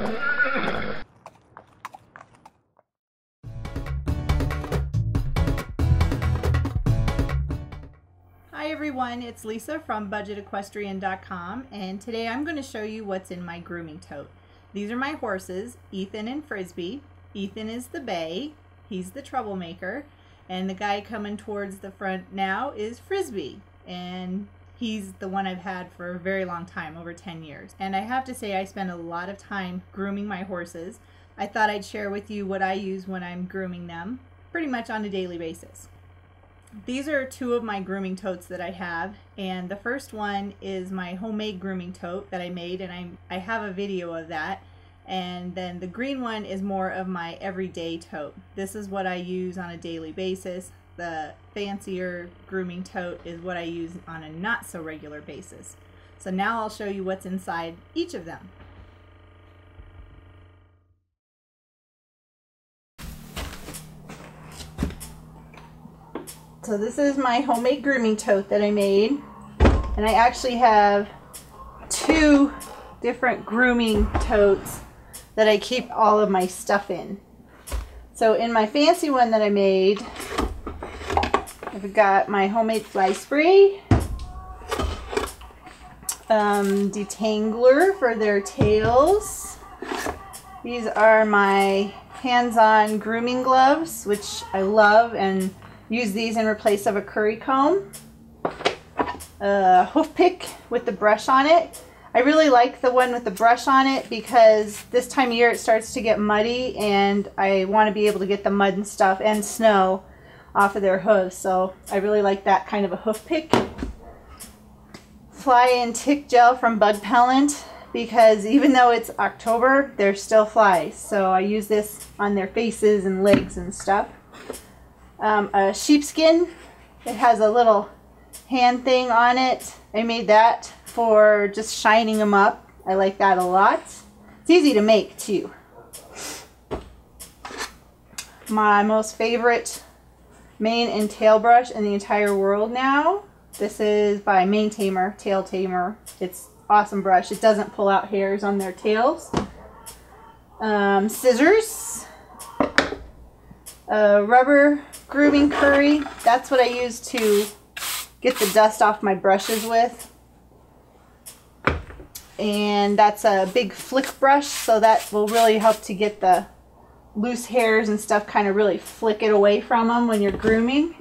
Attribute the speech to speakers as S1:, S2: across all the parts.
S1: Hi everyone, it's Lisa from budgetequestrian.com, and today I'm going to show you what's in my grooming tote. These are my horses, Ethan and Frisbee. Ethan is the bay, he's the troublemaker, and the guy coming towards the front now is Frisbee, and he's the one I've had for a very long time, over 10 years. And I have to say I spend a lot of time grooming my horses. I thought I'd share with you what I use when I'm grooming them, pretty much on a daily basis. These are two of my grooming totes that I have, and the first one is my homemade grooming tote that I made, and I have a video of that. And then the green one is more of my everyday tote. This is what I use on a daily basis. The fancier grooming tote is what I use on a not so regular basis. So now I'll show you what's inside each of them. So this is my homemade grooming tote that I made, and I actually have two different grooming totes that I keep all of my stuff in. So in my fancy one that I made, I've got my homemade fly spray, detangler for their tails. These are my hands-on grooming gloves, which I love and use these in replace of a curry comb. Hoof pick with the brush on it. I really like the one with the brush on it because this time of year it starts to get muddy, and I want to be able to get the mud and stuff and snow off of their hooves. So I really like that kind of a hoof pick. Fly and tick gel from Bug Repellent, because even though it's October, there's still flies. So I use this on their faces and legs and stuff. A sheepskin. It has a little hand thing on it. I made that for just shining them up. I like that a lot. It's easy to make too. My most favorite mane and tail brush in the entire world now. This is by Mane Tamer, Tail Tamer. It's awesome brush. It doesn't pull out hairs on their tails. Scissors. Rubber grooming curry. That's what I use to get the dust off my brushes with. And that's a big flick brush, so that will really help to get the loose hairs and stuff, kind of really flick it away from them when you're grooming.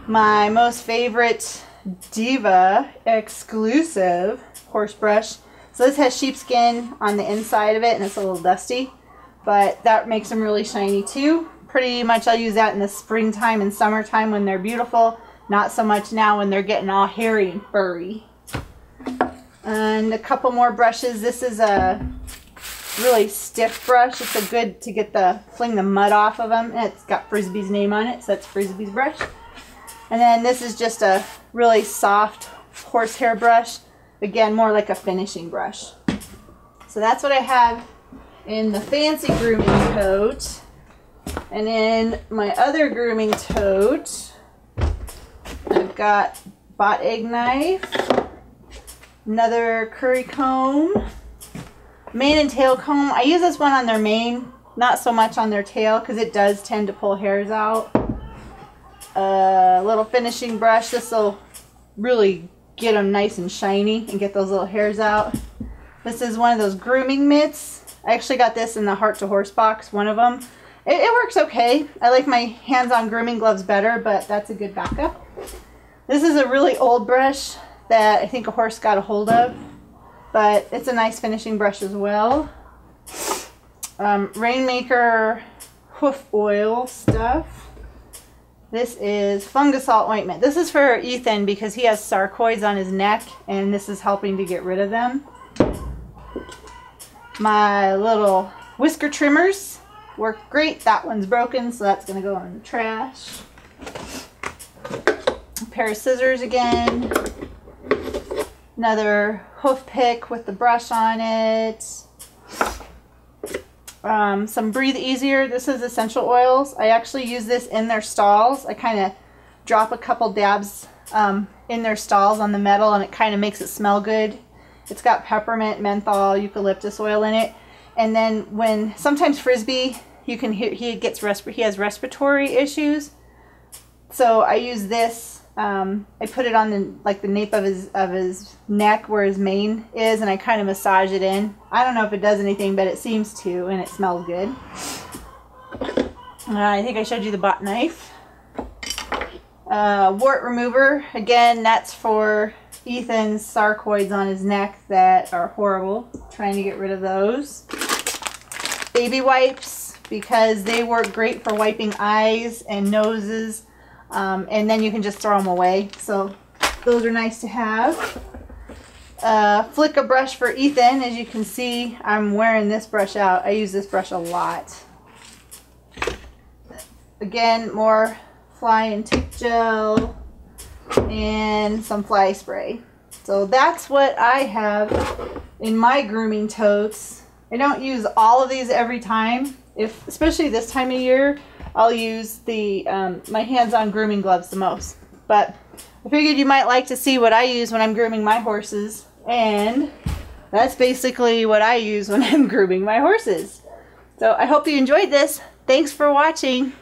S1: My most favorite Diva exclusive horse brush. So this has sheepskin on the inside of it, and it's a little dusty, but that makes them really shiny too. Pretty much I'll use that in the springtime and summertime when they're beautiful. Not so much now when they're getting all hairy and furry. And a couple more brushes. This is a really stiff brush. It's a good to get fling the mud off of them. And it's got Frisbee's name on it, so that's Frisbee's brush. And then this is just a really soft horsehair brush. Again, more like a finishing brush. So that's what I have in the fancy grooming tote. And in my other grooming tote, I've got bot egg knife, another curry comb, mane and tail comb. I use this one on their mane, not so much on their tail because it does tend to pull hairs out. A little finishing brush. This will really get them nice and shiny and get those little hairs out. This is one of those grooming mitts. I actually got this in the Heart to Horse box, one of them. It works okay. I like my hands-on grooming gloves better, but that's a good backup. This is a really old brush that I think a horse got a hold of, but it's a nice finishing brush as well. Rainmaker hoof oil stuff. This is Fungusol ointment. This is for Ethan because he has sarcoids on his neck, and this is helping to get rid of them. My little whisker trimmers work great. That one's broken, so that's going to go in the trash. A pair of scissors again. Another hoof pick with the brush on it. Some Breathe Easier. This is essential oils. I actually use this in their stalls. I kind of drop a couple dabs in their stalls on the metal, and it kind of makes it smell good. It's got peppermint, menthol, eucalyptus oil in it. And then when sometimes Frisbee, you can hear he has respiratory issues. So I use this. I put it on the nape of his neck where his mane is, and I kind of massage it in. I don't know if it does anything, but it seems to, and it smells good. I think I showed you the bot knife. Wart remover. Again, that's for Ethan's sarcoids on his neck that are horrible. Trying to get rid of those. Baby wipes, because they work great for wiping eyes and noses. And then you can just throw them away. So those are nice to have. Flick a brush for Ethan. As you can see, I'm wearing this brush out. I use this brush a lot. Again, more fly and tick gel and some fly spray. So that's what I have in my grooming totes. I don't use all of these every time. Especially this time of year, I'll use the my hands-on grooming gloves the most. But I figured you might like to see what I use when I'm grooming my horses. And that's basically what I use when I'm grooming my horses. So I hope you enjoyed this. Thanks for watching.